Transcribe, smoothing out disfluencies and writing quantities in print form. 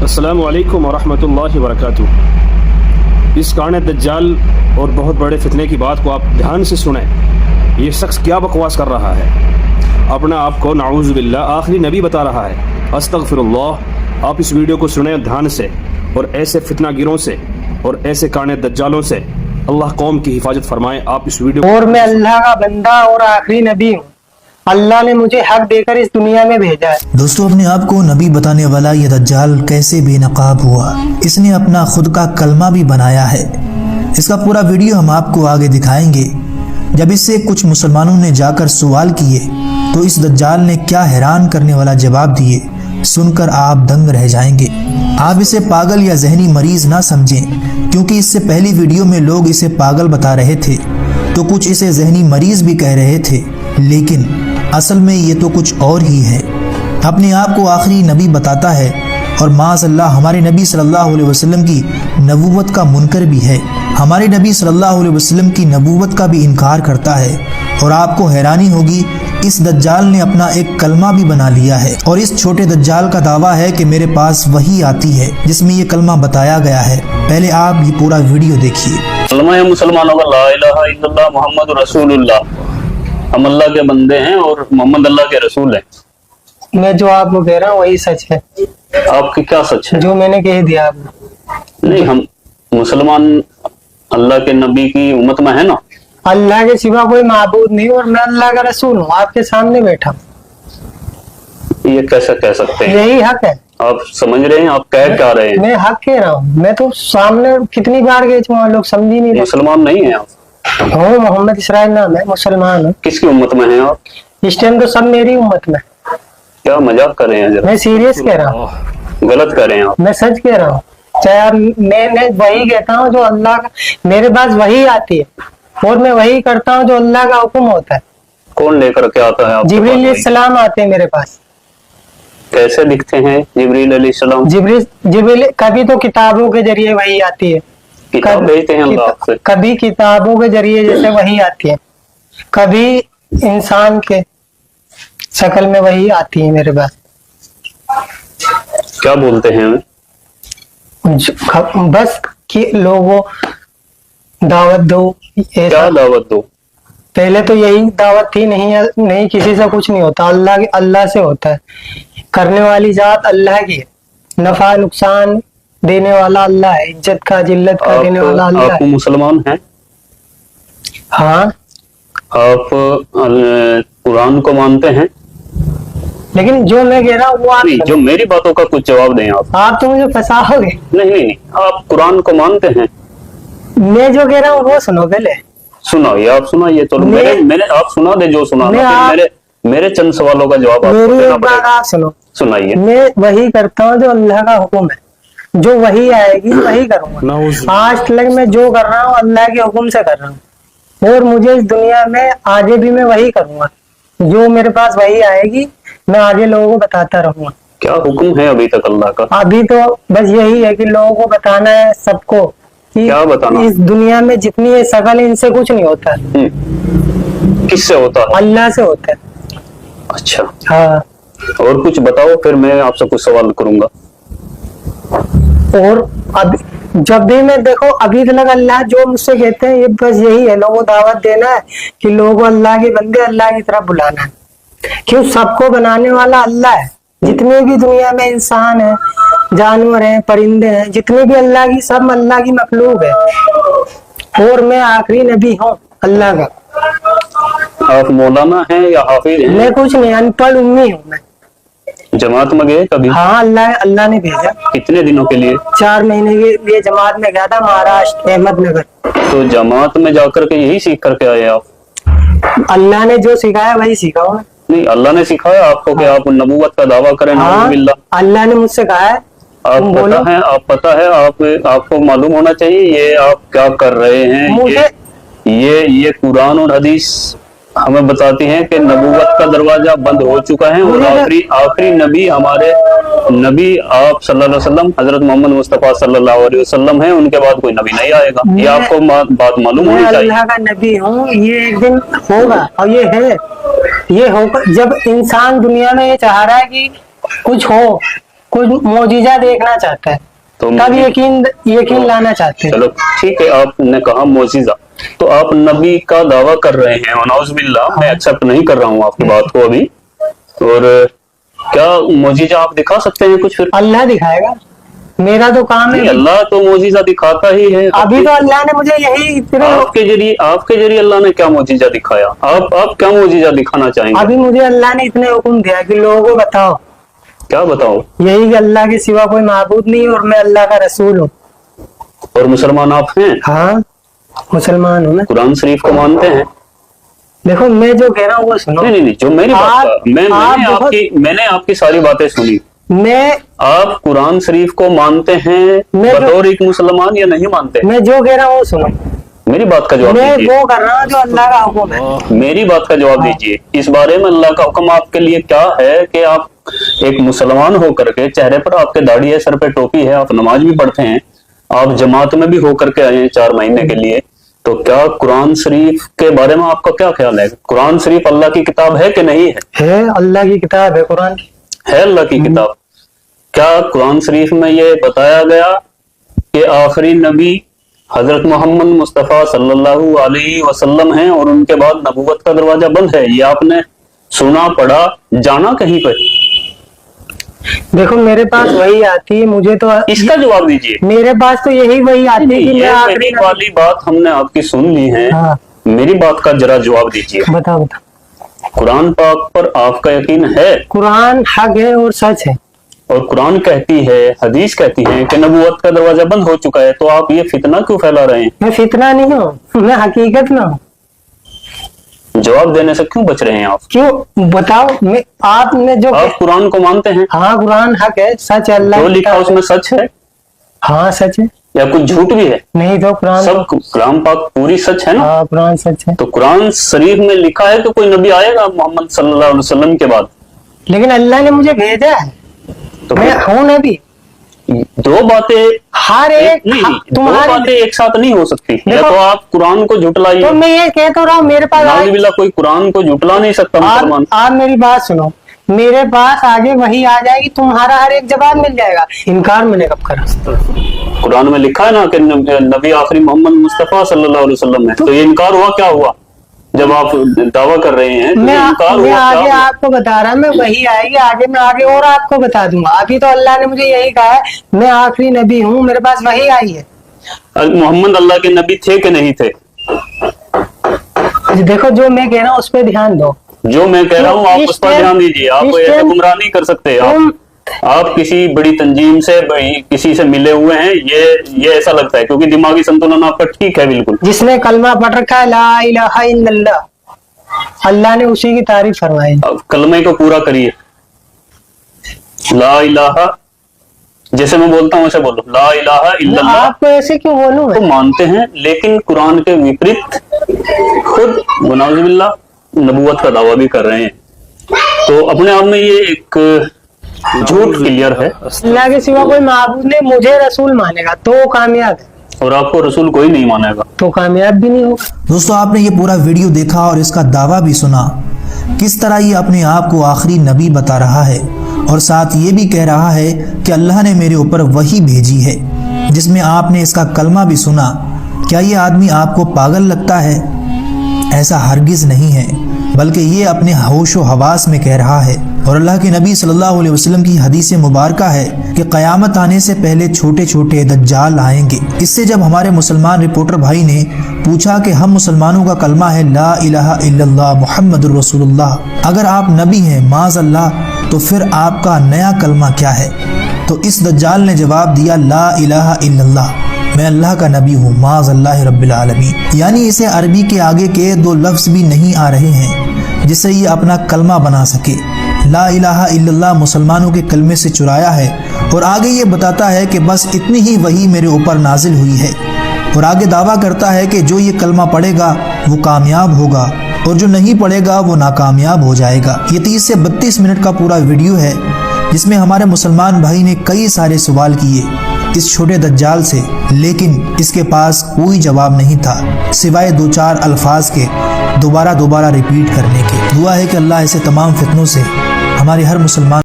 السلام علیکم ورحمۃ اللہ وبرکاتہ۔ اس کان دجال اور بہت بڑے فتنے کی بات کو آپ دھیان سے سنیں۔ یہ شخص کیا بکواس کر رہا ہے، اپنا آپ کو نعوذ باللہ آخری نبی بتا رہا ہے۔ استغفر اللہ۔ آپ اس ویڈیو کو سنیں دھیان سے، اور ایسے فتنہ گیروں سے اور ایسے کان دجالوں سے اللہ قوم کی حفاظت فرمائے۔ آپ اس ویڈیو اور میں اللہ کا بندہ اور آخری نبی ہوں، اللہ نے مجھے حق دے کر اس دنیا میں بھیجا ہے۔ دوستو، اپنے آپ کو نبی بتانے والا یہ دجال کیسے بے نقاب ہوا؟ اس نے اپنا خود کا کلمہ بھی بنایا ہے۔ اس کا پورا ویڈیو ہم آپ کو آگے دکھائیں گے۔ جب اس سے کچھ مسلمانوں نے جا کر سوال کیے تو اس دجال نے کیا حیران کرنے والا جواب دیے، سن کر آپ دنگ رہ جائیں گے۔ آپ اسے پاگل یا ذہنی مریض نہ سمجھیں، کیونکہ اس سے پہلی ویڈیو میں لوگ اسے پاگل بتا رہے تھے تو کچھ اسے ذہنی مریض بھی کہہ رہے تھے، لیکن اصل میں یہ تو کچھ اور ہی ہے۔ اپنے آپ کو آخری نبی بتاتا ہے اور معاذ اللہ ہمارے نبی صلی اللہ علیہ وسلم کی نبوت کا منکر بھی ہے۔ ہمارے نبی صلی اللہ علیہ وسلم کی نبوت کا بھی انکار کرتا ہے، اور آپ کو حیرانی ہوگی اس دجال نے اپنا ایک کلمہ بھی بنا لیا ہے، اور اس چھوٹے دجال کا دعویٰ ہے کہ میرے پاس وحی آتی ہے جس میں یہ کلمہ بتایا گیا ہے۔ پہلے آپ یہ پورا ویڈیو دیکھیے۔ کلمہ ہے مسلمانوں کا لا الہ الا اللہ محمد رسول اللہ۔ ہم اللہ کے بندے ہیں اور محمد اللہ کے رسول ہیں۔ میں جو آپ کو کہہ رہا ہوں وہی سچ ہے۔ آپ کی کیا سچ ہے؟ جو میں نے کہہ دیا آپ کو۔ نہیں، ہم مسلمان اللہ کے نبی کی امت میں ہے نا۔ اللہ کے سوا کوئی معبود نہیں، اور میں اللہ کا رسول ہوں، آپ کے سامنے بیٹھا ہوں۔ یہ کیسے کہہ سکتے ہیں؟ یہی حق ہے۔ آپ سمجھ رہے ہیں آپ کہہ کیا رہے ہیں؟ میں حق کہہ رہا ہوں۔ میں تو سامنے کتنی بار گئے تھے، لوگ سمجھ ہی نہیں رہے۔ مسلمان نہیں ہیں آپ؟ ہوں، محمد اسرائیل نام ہے، مسلمان ہوں۔ کس کی امت میں ہیں آپ؟ اس ٹائم تو سب میری امت میں۔ کیا مذاق کر رہے ہیں؟ میں سیریس کہہ رہا ہوں، غلط کر رہے ہیں آپ۔ میں سچ کہہ رہا ہوں۔ چاہے میں وہی کہتا ہوں جو اللہ کا، میرے پاس وہی آتی ہے اور میں وہی کرتا ہوں جو اللہ کا حکم ہوتا ہے۔ کون لے کر کے آتا ہے آپ کے جبریل علیہ پاس؟ السلام آتے ہیں میرے پاس۔ کیسے لکھتے ہیں جبریل علیہ السلام؟ جبریل کبھی تو کتابوں کے ذریعے وہی آتی ہے، کتاب بھیجتے ہیں اللہ آپ سے؟ کبھی کتابوں کے ذریعے جیسے وہی آتی ہے، کبھی انسان کے شکل میں وہی آتی ہے میرے پاس۔ کیا بولتے ہیں ہمیں؟ بس کہ لوگوں دعوت دو۔ کیا دعوت دو؟ پہلے تو یہی دعوت تھی، نہیں کسی سے کچھ نہیں ہوتا، اللہ سے ہوتا ہے۔ کرنے والی ذات اللہ کی ہے، نفع نقصان دینے والا اللہ ہے، عزت کا ذلت کا دینے والا اللہ آپ ہے۔ مسلمان ہیں؟ ہاں، آپ قرآن کو مانتے ہیں؟ لیکن جو میں کہہ رہا ہوں وہ نہیں، جو میری باتوں کا کچھ جواب دیں آپ۔ آپ تو مجھے پھنساؤ گے۔ نہیں، آپ قرآن کو مانتے ہیں؟ میں جو کہہ رہا ہوں وہ سنو پہلے۔ سنائیے، آپ سنائیے تو آپ سنا دے جو سنانا، میرے چند سوالوں کا جواب آپ کو میری دینا ایک پڑے بات گا۔ آپ سنو۔ سنائیے۔ میں وہی کرتا ہوں جو اللہ کا حکم ہے، جو وہی آئے گی وہی کروں گا۔ آج تک میں جو کر رہا ہوں اللہ کے حکم سے کر رہا ہوں، اور مجھے اس دنیا میں آگے بھی میں وہی کروں گا، جو میرے پاس وہی آئے گی میں آگے لوگوں کو بتاتا رہوں گا۔ کیا حکم ہے ابھی تک اللہ کا؟ ابھی تو بس یہی ہے کہ لوگوں کو بتانا ہے، سب کو، کہ کیا بتانا؟ اس دنیا میں جتنی یہ شکل ان سے کچھ نہیں ہوتا، کس سے ہوتا ہے؟ اللہ سے ہوتا ہے۔ اچھا، ہاں، اور کچھ بتاؤ، پھر میں آپ سے کچھ سوال کروں گا۔ اور اب جب بھی میں دیکھو ابھی تک اللہ جو مجھ سے کہتے ہیں یہ بس یہی ہے، لوگوں کو دعوت دینا ہے کہ لوگوں کو اللہ کے بندے اللہ کی طرف بلانا ہے، کیوں سب کو بنانے والا اللہ ہے۔ جتنے بھی دنیا میں انسان ہیں، جانور ہیں، پرندے ہیں، جتنے بھی اللہ کی، سب اللہ کی مخلوق ہے، اور میں آخری نبی ہوں اللہ کا۔ آپ مولانا ہیں یا حافظ ہیں؟ میں کچھ نہیں، ان پڑھ امی ہوں میں۔ جماعت میں گئے کبھی؟ ہاں، اللہ نے بھیجا۔ کتنے دنوں کے لیے؟ 4 مہینے کے لیے جماعت میں گیا تھا، مہاراشٹر احمد نگر۔ تو جماعت میں جا کر کے یہی سیکھ کر کے آئے آپ؟ اللہ نے جو سکھایا وہی سیکھا ہوں۔ نہیں، اللہ نے سکھایا آپ کو کہ آپ نبوت کا دعویٰ کریں؟ نعوذ باللہ۔ اللہ نے مجھ سے کہا ہے۔ آپ پتہ ہے آپ کو معلوم ہونا چاہیے یہ آپ کیا کر رہے ہیں۔ یہ قرآن اور حدیث ہمیں بتاتی ہیں کہ نبوت کا دروازہ بند ہو چکا ہے، اور آخری نبی ہمارے نبی آپ صلی اللہ علیہ وسلم حضرت محمد مصطفیٰ صلی اللہ علیہ وسلم ہیں، ان کے بعد کوئی نبی نہیں آئے گا۔ یہ آپ کو بات معلوم ہونی چاہیے۔ میں اللہ کا نبی ہوں، یہ ایک دن ہوگا، اور یہ ہے، یہ ہوگا جب انسان دنیا میں یہ چاہ رہا ہے کہ کچھ ہو، कुछ मोजिजा देखना चाहता है, तो तब यकीन लाना चाहते हैं। चलो ठीक है, आपने कहा मोजिजा, तो आप नबी का दावा कर रहे हैं, वनाउज़ुबिल्लाह, मैं एक्सेप्ट नहीं कर रहा हूँ आपकी बात को अभी। और क्या मोजिजा आप दिखा सकते हैं कुछ? फिर अल्लाह दिखाएगा, मेरा तो काम है। अल्लाह तो मोजिजा दिखाता ही है। अभी तो अल्लाह ने मुझे यही आपके जरिए अल्लाह ने क्या मोजिजा दिखाया? आप क्या मोजिजा दिखाना चाहेंगे? अभी मुझे अल्लाह ने इतने हुक्म दिया कि लोगों को बताओ। क्या बताओ? यही कि अल्लाह के सिवा कोई माबूद नहीं और मैं अल्लाह का रसूल हूँ। और मुसलमान आप हैं? हाँ, मुसलमान हूँ मैं। कुरान शरीफ को मानते हैं? देखो मैं जो कह रहा हूँ वो सुनो। नहीं, जो मेरी बात, मैंने आपकी सारी बातें सुनी। आप कुरान शरीफ को मानते हैं बतौर एक मुसलमान या नहीं मानते? मैं जो कह रहा हूँ वो सुनो। मेरी बात का जवाब मैं दीजिए। वो कर रहा हूँ जो अल्लाह का हुक्म है। मेरी बात का जवाब दीजिए। इस बारे में अल्लाह का हुक्म आपके लिए क्या है कि आप एक मुसलमान होकर के, चेहरे पर आपके दाढ़ी है, सर पे टोपी है, आप नमाज भी पढ़ते हैं, आप जमात में भी होकर के आए हैं 4 महीने के लिए, तो क्या कुरान शरीफ के बारे में आपका क्या ख्याल है? कुरान शरीफ अल्लाह की किताब है कि नहीं है? है, अल्लाह की किताब है, कुरान है अल्लाह की किताब। क्या कुरान शरीफ में ये बताया गया कि आखिरी नबी हजरत मोहम्मद मुस्तफ़ा सल्लल्लाहु अलैहि वसल्लम हैं और उनके बाद नबूवत का दरवाजा बंद है? ये आपने सुना, पढ़ा, जाना कहीं पर? देखो मेरे पास वही आती है, मुझे तो इसका जवाब दीजिए। मेरे पास तो यही वही आती है कि मैं मेरी वाली बात हमने आपकी सुन ली है। हाँ। मेरी बात का जरा जवाब दीजिए। बताओ। कुरान पाक पर आपका यकीन है? कुरान हक है और सच है। और कुरान कहती है, हदीस कहती है कि नबूवत का दरवाजा बंद हो चुका है, तो आप ये फितना क्यों फैला रहे हैं? मैं फितना नहीं हूँ, मैं हकीकत में हूँ। जवाब देने से क्यों बच रहे हैं आप? क्यों बताओ? आपने जो आप कुरान को मानते हैं? हाँ, कुरान हक है, सच है, अल्लाह जो लिखा उसमें सच है? हाँ सच है। या कुछ झूठ भी है? नहीं तो कुरान सब कुरान पाक पूरी सच है ना? हाँ, कुरान सच है। तो कुरान शरीफ में लिखा है कि कोई नबी आएगा मोहम्मद सल्लल्लाहु अलैहि वसल्लम के बाद? लेकिन अल्लाह ने मुझे भेजा है, तो मैं हूँ नबी। दो बातें हर एक दो बातें एक साथ नहीं हो सकती। या तो आप कुरान को झुटलाइए। तो मैं ये कह तो रहा हूँ, मेरे पास नाउज़ुबिल्लाह, कोई कुरान को झुटला नहीं सकता मुसलमान। आप मेरी बात सुनो, मेरे पास आगे वही आ जाएगी, तुम्हारा हर एक जवाब मिल जाएगा। इनकार मैंने कब करा? कुरान में लिखा है ना कि नबी आखिरी मोहम्मद मुस्तफा सल्लल्लाहु अलैहि वसल्लम है, तो ये इनकार हुआ क्या हुआ? जब आप दावा कर रहे हैं तो मैं आगे क्या? आपको बता रहा, मैं वही आएगी आगे, मैं आगे और आपको बता दूंगा। अभी तो अल्लाह ने मुझे यही कहा है, मैं आखिरी नबी हूँ, मेरे पास वही आई है। मोहम्मद अल्लाह के नबी थे कि नहीं थे? देखो जो मैं कह रहा हूँ उस पर ध्यान दो। जो मैं कह रहा हूँ आप उस पर ध्यान दीजिए। आप ऐसे गुमराह नहीं कर सकते। आप किसी बड़ी तंजीम से, किसी से मिले हुए हैं, ये ऐसा लगता है, क्योंकि दिमागी संतुलन आपका ठीक है बिल्कुल। जिसने कलमा पढ़ रखा है ला इलाहा इल्लल्लाह, अल्लाह ने उसी की तारीफ फरमाई। अब कलमे को पूरा करिए। ला इलाहा, जैसे मैं बोलता हूँ ऐसे बोलो, ला इलाहा इल्लल्लाह। आपको ऐसे क्यों बोलूं? तो मानते हैं, लेकिन कुरान के विपरीत खुद नाउज़ुबिल्लाह नबूवत का दावा भी कर रहे हैं। तो अपने आप में ये एक झूठ क्लियर है। अल्लाह के सिवा कोई माबूद नहीं, मुझे रसूल मानेगा तो कामयाब है, और आपको रसूल कोई नहीं मानेगा तो कामयाब भी नहीं होगा। दोस्तों, आपने ये पूरा वीडियो देखा और इसका दावा भी सुना, किस तरह ये अपने आप को आखिरी नबी बता रहा है और साथ ये भी कह रहा है कि अल्लाह ने मेरे ऊपर वही भेजी है, जिसमें आपने इसका कलमा भी सुना। क्या ये आदमी आपको पागल लगता है? ऐसा हरगिज नहीं है, बल्कि ये अपने होश व हवास में कह रहा है। और अल्लाह के नबी सल्लल्लाहु अलैहि वसल्लम की हदीस मुबारका है कि क़यामत आने से पहले छोटे छोटे दज्जाल आएंगे। इससे जब हमारे मुसलमान रिपोर्टर भाई ने पूछा कि हम मुसलमानों का कलमा है ला इलाहा इल्लल्लाह मुहम्मदुर रसूलुल्लाह, अगर आप नबी हैं माज़अल्लाह, तो फिर आपका नया कलमा क्या है? तो इस दज्जाल ने जवाब दिया ला इलाहा इल्लल्लाह, मैं अल्लाह का नबी हूँ माज़अल्लाह रब्बिल आलमीन। यानी इसे अरबी के आगे के 2 लफ्ज़ भी नहीं आ रहे हैं जिससे ये अपना कलमा बना सके। ला इलाहा इल्लल्लाह मुसलमानों के कलमे से चुराया है और आगे ये बताता है कि बस इतनी ही वही मेरे ऊपर नाजिल हुई है, और आगे दावा करता है कि जो ये कलमा पढ़ेगा वो कामयाब होगा और जो नहीं पढ़ेगा वो नाकामयाब हो जाएगा। ये 30 से 32 मिनट का पूरा वीडियो है जिसमें हमारे मुसलमान भाई ने कई सारे सवाल किए इस छोटे दज्जाल से, लेकिन इसके पास कोई जवाब नहीं था सिवाय 2-4 अल्फाज के दोबारा रिपीट करने के। दुआ है कि अल्लाह ऐसे तमाम फितनों से हमारे हर मुसलमान